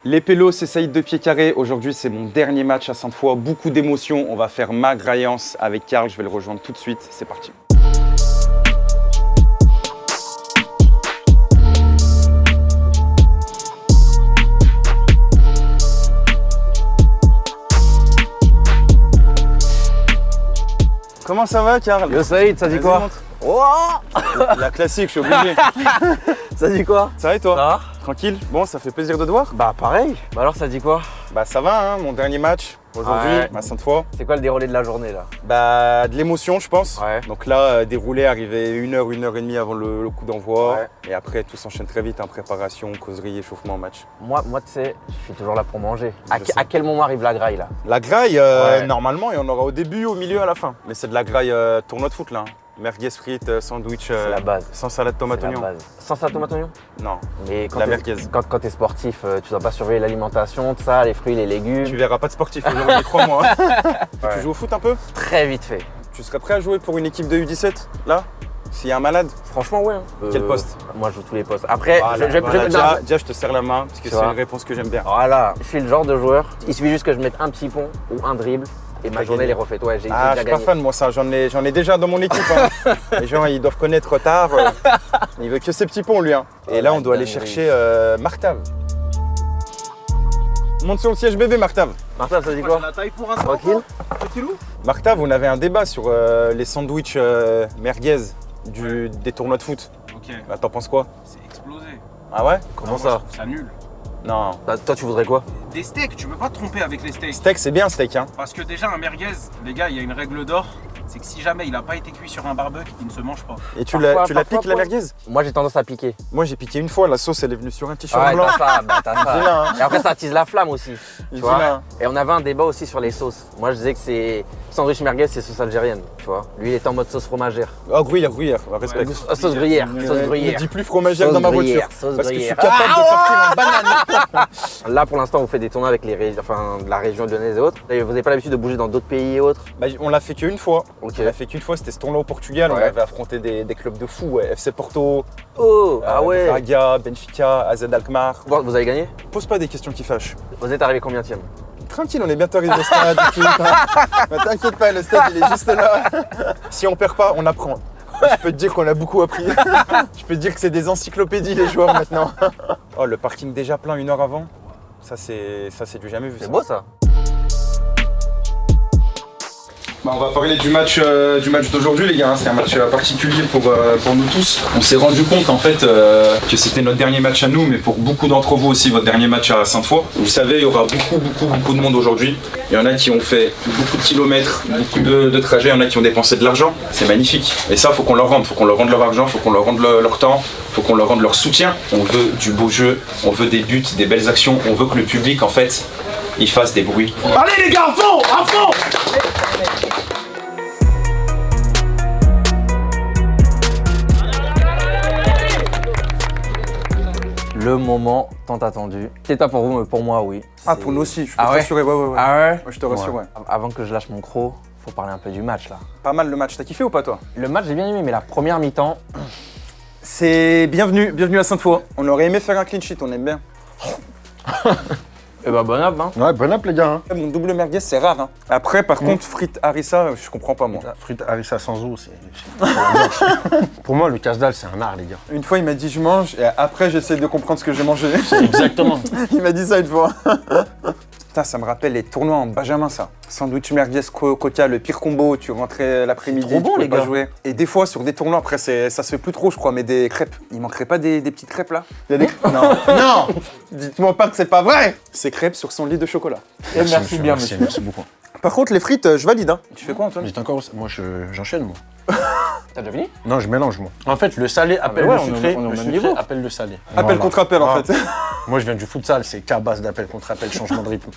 Les pélos, c'est Saïd de Pied-Carré. Aujourd'hui, c'est mon dernier match à Sainte-Foy. Beaucoup d'émotions. On va faire Mag Rayance avec Karl. Je vais le rejoindre tout de suite. C'est parti. Comment ça va, Karl? Yo Saïd, ça dit quoi? Oh, la classique, je suis obligé. Ça dit quoi? Ça va et toi? Ça va? Tranquille? Bon, ça fait plaisir de te voir. Bah pareil. Bah alors ça dit quoi? Bah ça va, hein, mon dernier match aujourd'hui à Sainte-Foy. C'est quoi le déroulé de la journée là? Bah de l'émotion, je pense. Ouais. Donc là, déroulé, arrivé 1 heure et demie avant le coup d'envoi. Ouais. Et après, tout s'enchaîne très vite, hein, préparation, causerie, échauffement, match. Moi tu sais, je suis toujours là pour manger. Je sais. À quel moment arrive la graille là? La graille, Ouais. normalement, il y en aura au début, au milieu, à la fin. Mais c'est de la graille tournoi de foot là. Hein. Merguez frites, sandwich, C'est la base. sans salade tomate C'est la oignon. base. Sans ça, tomate oignon? Non, Mais la merguez. quand t'es sportif, tu dois pas surveiller l'alimentation, tout ça, les fruits, les légumes. Tu verras pas de sportif aujourd'hui, crois-moi. Ouais. Tu joues au foot un peu? Très vite fait. Tu serais prêt à jouer pour une équipe de U17 là? S'il y a un malade? Franchement ouais. Quel poste? Moi je joue tous les postes. Après, Voilà, je voilà, non, déjà, je te serre la main parce que Tu c'est vois. une réponse que j'aime bien. voilà, je suis le genre de joueur. Il suffit juste que je mette un petit pont ou un dribble et ma T'as journée gagné. elle est refaite. Ouais, j'ai Ah, je déjà suis pas gagné. fan, moi, ça. J'en ai déjà dans mon équipe. Hein. Les gens, ils doivent connaître tard. Il veut que ses petits ponts, lui. Hein. Et Oh, là, la on doit aller dinguerie. chercher Martav. Monte sur le siège bébé, Martav. Martin, ça dit quoi? La taille pour un Tranquille. Petit loup. Martav, on avait un débat sur les sandwichs merguez des tournois de foot. Ok, Bah, t'en penses quoi? c'est explosé. Ah ouais? Comment Moi, ça? je trouve ça nul. Non. Bah, toi tu voudrais quoi? Des steaks, tu peux pas te tromper avec les steaks. Steak, c'est bien, steak. Hein. Parce que déjà, un merguez, les gars, il y a une règle d'or. C'est que si jamais il a pas été cuit sur un barbecue, il ne se mange pas. Et tu Parfois, la parfois, piques, la ouais. merguez? Moi j'ai tendance à piquer. Moi, j'ai piqué une fois. La sauce, elle est venue sur un t-shirt Ouais, blanc. t'as ça, bah, t'as ça. Vilain, hein. Et après ça attise la flamme aussi. Il Tu vois. vilain. Et on avait un débat aussi sur les sauces. Moi je disais que c'est sandwich merguez, c'est sauce algérienne, tu vois. Lui il était en mode sauce fromagère. Oh, gruyère, respect. Ouais. Sauce gruyère, sauce Ne gruyère. dis plus fromagère Sauce dans ma gruyère, voiture. sauce Parce que je suis gruyère. capable de partir en banane. Là pour l'instant vous faites des tournois avec de la région lyonnaise et autres. Et vous n'avez pas l'habitude de bouger dans d'autres pays et autres? Bah, on l'a fait qu'une fois. Ok. On l'a fait qu'une fois, c'était ce tournoi au Portugal. On Ouais. avait affronté des clubs de fous, ouais. FC Porto, Oh, ah ouais. Braga, Benfica, AZ Alkmaar. Bon, vous avez gagné? Pose pas des questions qui fâchent. Vous êtes arrivé combienième? Tranquille, on est bientôt arrivé au stade. et tout. Bah, t'inquiète pas, le stade il est juste là. Si on perd pas, on apprend. Je peux te dire qu'on a beaucoup appris. Je peux te dire que c'est des encyclopédies les joueurs maintenant. Oh, le parking déjà plein 1 heure avant. Ça c'est du jamais vu. C'est ça. beau ça. Bah, on va parler du match d'aujourd'hui les gars, c'est un match particulier pour nous tous. On s'est rendu compte en fait que c'était notre dernier match à nous, mais pour beaucoup d'entre vous aussi votre dernier match à Sainte-Foy. Vous savez, il y aura beaucoup de monde aujourd'hui. Il y en a qui ont fait beaucoup de kilomètres, beaucoup de trajets, il y en a qui ont dépensé de l'argent. C'est magnifique. Et ça, faut qu'on leur rende. Faut qu'on leur rende leur argent, faut qu'on leur rende leur temps, faut qu'on leur rende leur soutien. On veut du beau jeu, on veut des buts, des belles actions, on veut que le public en fait, il fasse des bruits. Allez les gars, à fond, à fond. Le moment tant attendu. C'est pas pour vous, mais pour moi, oui. Ah, C'est- pour nous aussi, je peux Ah te ouais rassurer, ouais. Ah ouais? Ouais, je te rassure, ouais. Avant que je lâche mon croc, faut parler un peu du match là. Pas mal le match, t'as kiffé ou pas toi? Le match, j'ai bien aimé, mais la première mi-temps, C'est bienvenue à Sainte-Foy. On aurait aimé faire un clean sheet, on aime bien. eh ben bon app, hein. Ouais, bon app les gars. Hein. Mon double merguez, c'est rare. Hein. Après, par contre, frites harissa, je comprends pas moi. Frites harissa sans eau, c'est Pour moi, le casse-dalle, c'est un art, les gars. Une fois, il m'a dit je mange, et après, j'essaie de comprendre ce que j'ai mangé. Exactement. Il m'a dit ça une fois. Putain, ça me rappelle les tournois en Benjamin, ça. Sandwich merguez coca, le pire combo, tu rentrais l'après-midi, C'est trop bon, tu pouvais les pas gars. jouer. Et des fois, sur des tournois, après, ça se fait plus trop, je crois, mais des crêpes. Il manquerait pas des petites crêpes là? Il y a des... Non, non. Dites-moi pas que c'est pas vrai. C'est crêpes sur son lit de chocolat. Merci bien, monsieur. Merci beaucoup. Par contre, les frites, je valide. Hein. Tu fais quoi, Antoine? J'étais encore. Moi, j'enchaîne, moi. T'as déjà fini? Non, je mélange, moi. En fait, le salé appelle ouais, le on est- sucré, on est au le même sucré niveau. appelle le salé. Appel Voilà. contre appel, en Ah. fait. Moi, je viens du futsal, c'est qu'à base d'appel contre appel, changement de rythme.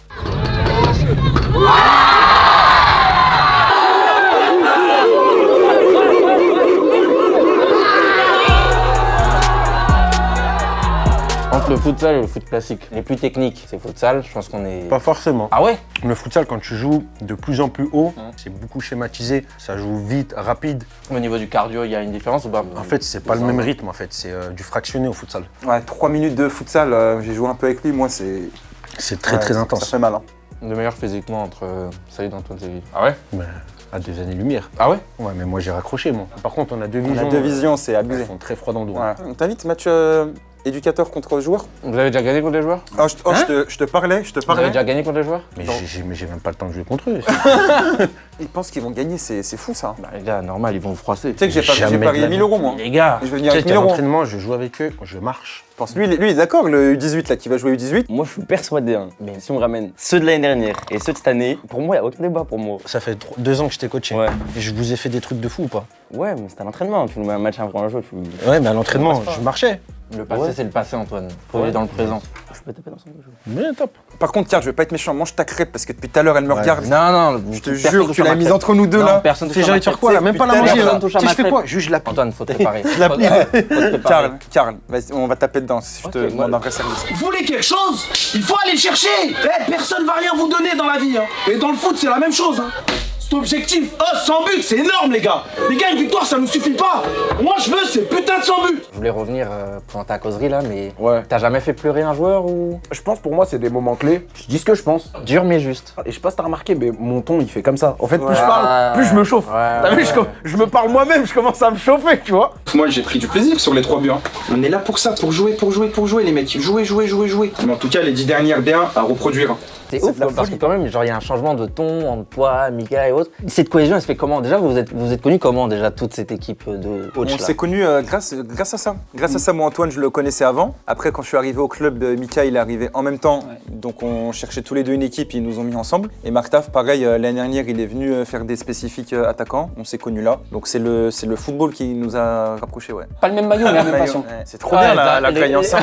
Entre le futsal et le foot classique, les plus techniques, c'est futsal, je pense qu'on est... Pas forcément. Ah ouais? Le futsal, quand tu joues de plus en plus haut, c'est beaucoup schématisé, ça joue vite, rapide. Au niveau du cardio, il y a une différence ou pas? En fait, c'est pas le même rythme, en fait, c'est du fractionné au futsal. Ouais, 3 minutes de futsal, j'ai joué un peu avec lui, moi, c'est C'est très intense. Ça fait mal. Hein. Le meilleur physiquement entre Saïd et Antoine Seydi. Ah ouais? Mais à 2 années-lumière. Ah ouais? Ouais, mais moi j'ai raccroché, moi. Par contre, on a 2 On visions. a 2 visions, c'est Elles abusé. sont très froides en dos. Ouais. On t'invite, match éducateur contre joueur. Vous avez déjà gagné contre les joueurs? Ah, je te parlais. Vous avez déjà gagné contre les joueurs? Mais j'ai même pas le temps de jouer contre eux. Ils pensent qu'ils vont gagner, c'est fou ça. Bah les gars, normal, ils vont vous froisser. Tu sais que j'ai Jamais de parié la 1000 vie. euros moi. Les gars, Je vais venir Tu sais avec qu'à 1000 euros. l'entraînement, je joue avec eux, je marche. Je pense lui il est d'accord, le U18 là qui va jouer U18. Moi, je suis persuadé, hein. Mais si on ramène ceux de l'année dernière et ceux de cette année, pour moi, il n'y a aucun débat pour moi. Ça fait 2 ans que je t'ai coaché. Ouais. Et je vous ai fait des trucs de fou ou pas? Ouais, mais c'est un entraînement. Tu nous mets un match avant un jeu, tu... Ouais, mais à l'entraînement, je marchais. le passé, Ouais. c'est le passé, Antoine. Faut Ouais. aller dans le présent. Je peux taper dans son jeu. Mais top. Par contre, Karl, je vais pas être méchant, mange ta crêpe parce que depuis tout à l'heure elle me regarde. Non, non, Je te jure, tu l'as mise entre nous deux non, là. Personne Tu sais, j'ai envie de faire quoi là? Même pas la Putain, manger personne là. touche à Tu sais, ma je fais crêpe. quoi? Juste la Antoine, faut te préparer. Je l'applique. Karl, vas-y, on va taper dedans si je te demande un vrai service. Vous voulez quelque chose? Il faut aller le chercher. Personne va rien vous donner dans la vie. Hein. Et dans le foot, c'est la même chose. Hein. Cet objectif, 100 buts, c'est énorme, les gars. Les gars, une victoire, ça nous suffit pas. Moi, je veux, c'est putain de 100 buts. Je voulais revenir pendant ta causerie là, mais Ouais. t'as jamais fait pleurer un joueur ou Je pense pour moi c'est des moments clés. Je dis ce que je pense. dur mais juste? Et je sais pas si t'as remarqué, mais mon ton il fait comme ça. En fait, plus Ouais. je parle, plus je me chauffe. Ouais, T'as vu, ouais. je me parle moi-même, je commence à me chauffer, tu vois. Moi j'ai pris du plaisir sur les 3 buts. Hein. On est là pour ça, pour jouer les mecs. Jouer. Mais en tout cas les 10 dernières bien à reproduire. C'est ouf parce que quand même, genre il y a un changement de ton entre toi, Mika et autres. Cette cohésion, elle se fait comment? Déjà, vous êtes connus comment déjà toute cette équipe de coach On là? s'est connus grâce à ça. Grâce à ça, moi Antoine, je le connaissais avant. Après, quand je suis arrivé au club, Mika, il est arrivé en même temps. Donc on cherchait tous les deux une équipe, ils nous ont mis ensemble. Et Marc Taf, pareil, l'année dernière, il est venu faire des spécifiques attaquants. On s'est connus là. Donc c'est le football qui nous a rapprochés, ouais. Pas le même maillot, mais la même passion. Ouais, c'est trop bien la croyance.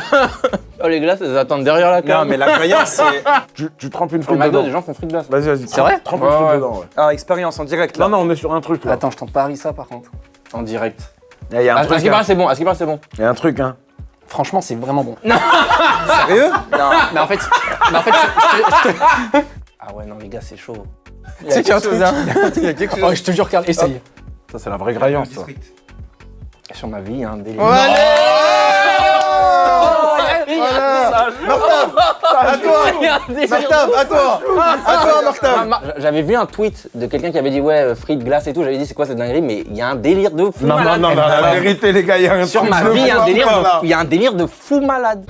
Oh les glaces, elles attendent derrière la Non, carte. mais la croyance, c'est. Tu trempes une Au frite McDo, dedans. les gens font frites glace. Vas-y, vas-y. C'est vrai? Trempe Ouais, une frite ouais. dedans, ouais. Ah, expérience en direct là. Non, non, on est sur un truc là. Attends, je tente pas Harissa par contre. En direct. Il y a un À ce qui truc. paraît, c'est bon. À ce qui paraît, c'est bon. Il y a un truc, hein. Franchement, c'est vraiment bon. Sérieux? Non. Mais en fait, Ah ouais, non les gars, c'est chaud. C'est quelque chose, hein. Il y a quelque chose. oh, je te jure, Karl, essaye. Ça, c'est la vraie croyance, ça. Sur ma vie, hein, délire. J'avais vu un tweet de quelqu'un qui avait dit ouais, frites, glace et tout. J'avais dit c'est quoi cette dinguerie, mais il y a un délire de fou Non, non, malade. non, la vérité, les gars, il y a un Sur truc. ma je vie, il y a un vois délire pas, là. il y a un délire de fou malade.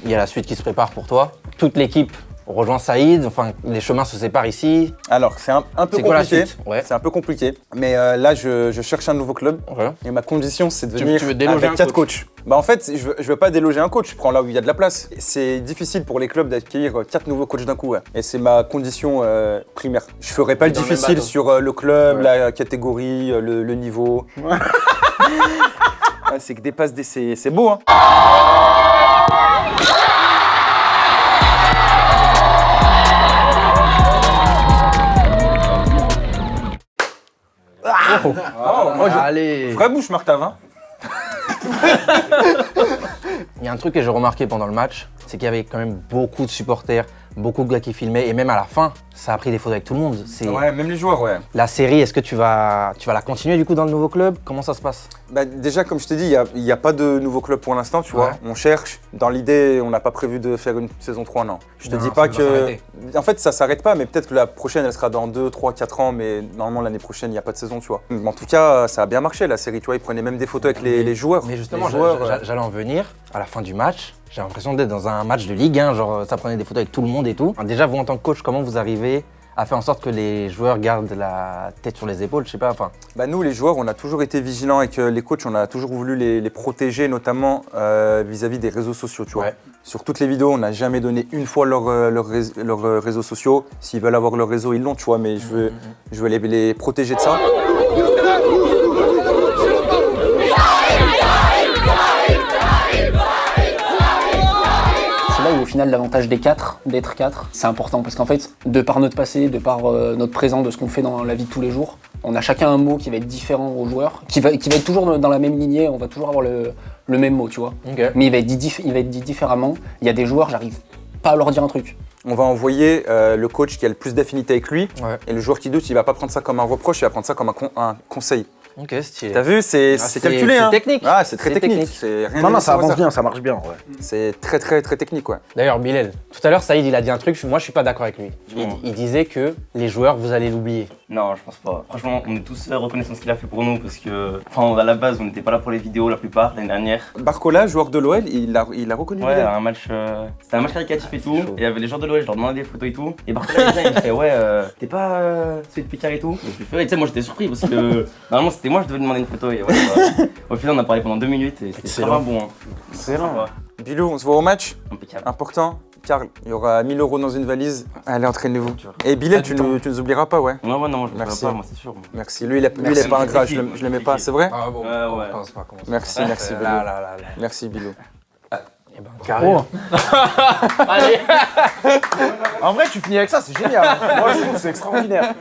Il y a la suite qui se prépare pour toi. Toute l'équipe rejoint Saïd. Enfin, les chemins se séparent ici. Alors, c'est un peu C'est quoi la compliqué. suite? Ouais. C'est un peu compliqué. Mais là, je cherche un nouveau club. Ouais. Et ma condition, c'est de venir tu veux déloger avec un 4 coachs. Bah en fait, je veux pas déloger un coach, je prends là où il y a de la place. C'est difficile pour les clubs d'accueillir 4 nouveaux coachs d'un coup. Ouais. Et c'est ma condition primaire. Je ferai pas le Dans le même difficile bateau. sur le club, Ouais. la catégorie, le niveau. Ouais, c'est que des passes, c'est beau. Hein. Allez. Vraie bouche, Martave. Hein. Il y a un truc que j'ai remarqué pendant le match, c'est qu'il y avait quand même beaucoup de supporters, beaucoup de gars qui filmaient, et même à la fin, ça a pris des photos avec tout le monde. C'est Ouais, même les joueurs, ouais. la série. Est-ce que tu vas la continuer du coup dans le nouveau club? Comment ça se passe? Bah, déjà, comme je t'ai dit, il n'y a pas de nouveau club pour l'instant, tu vois. Ouais. On cherche. Dans l'idée, on n'a pas prévu de faire une saison 3, non. Je te Non, dis ça pas va que. s'arrêter. En fait, ça s'arrête pas, mais peut-être que la prochaine, elle sera dans 2, 3, 4 ans, mais normalement, l'année prochaine, il n'y a pas de saison, tu vois. Mais en tout cas, ça a bien marché, la série, tu vois. Ils prenaient même des photos avec les joueurs. Mais justement, les joueurs, j'allais en venir. À la fin du match, j'ai l'impression d'être dans un match de Ligue 1, genre ça prenait des photos avec tout le monde et tout. Déjà, vous en tant que coach, comment vous arrivez à faire en sorte que les joueurs gardent la tête sur les épaules, je sais pas, enfin. Bah, nous, les joueurs, on a toujours été vigilants avec les coachs. On a toujours voulu les protéger, notamment vis-à-vis des réseaux sociaux, tu vois. Ouais. Sur toutes les vidéos, on n'a jamais donné une fois leurs réseaux sociaux. S'ils veulent avoir leur réseau, ils l'ont, tu vois, mais je veux les protéger de ça. C'est là où au final l'avantage des 4, d'être 4, c'est important parce qu'en fait, de par notre passé, de par notre présent, de ce qu'on fait dans la vie de tous les jours, on a chacun un mot qui va être différent aux joueurs, qui va être toujours dans la même lignée, on va toujours avoir le même mot, tu vois. Mais il va être dit différemment. Il y a des joueurs, j'arrive pas à leur dire un truc. On va envoyer le coach qui a le plus d'affinité avec lui. Ouais. Et le joueur qui doute, il va pas prendre ça comme un reproche, il va prendre ça comme un conseil. Ok, stylé. T'as vu, c'est calculé. c'est hein. technique. Ah, c'est très C'est technique. technique. C'est rien Non, de non, ça laissé au avance hasard. bien, ça marche bien. Ouais. C'est très technique, ouais. D'ailleurs, Bilal, tout à l'heure, Saïd, il a dit un truc, moi je suis pas d'accord avec lui. Dis-moi. Il disait que les joueurs, vous allez l'oublier. Non, je pense pas. Franchement, on est tous reconnaissants de ce qu'il a fait pour nous parce que, enfin, à la base, on n'était pas là pour les vidéos la plupart l'année dernière. Barcola, joueur de l'OL, il a reconnu Ouais, Bilal. un match, c'était un match caritatif et tout. Et il y avait les joueurs de l'OL, je leur demandais des photos et tout. Et Barcola, il vient, il me fait ouais, t'es pas celui de Picard et tout. Donc je lui fais ouais, tu sais, moi j'étais surpris parce que normalement c'était moi je devais demander une photo. Et ouais, au final, on a parlé pendant 2 minutes et c'était vraiment bon. Hein. Excellent. Bilou, on se voit au match. Impeccable. Important. Karl, il y aura 1000 € dans une valise. Allez, entraînez-vous. Et Bilal, tu nous oublieras pas, ouais. Ouais, non, je ne Merci. pas, moi c'est sûr. Moi. Merci. Lui, il est pas ingrat, je l'aimais pas, c'est vrai? Ah bon, Ouais. Merci, Bilou. Là. Merci, Bilou. Carré. En vrai, tu finis avec ça, c'est génial. Moi, je trouve que c'est extraordinaire.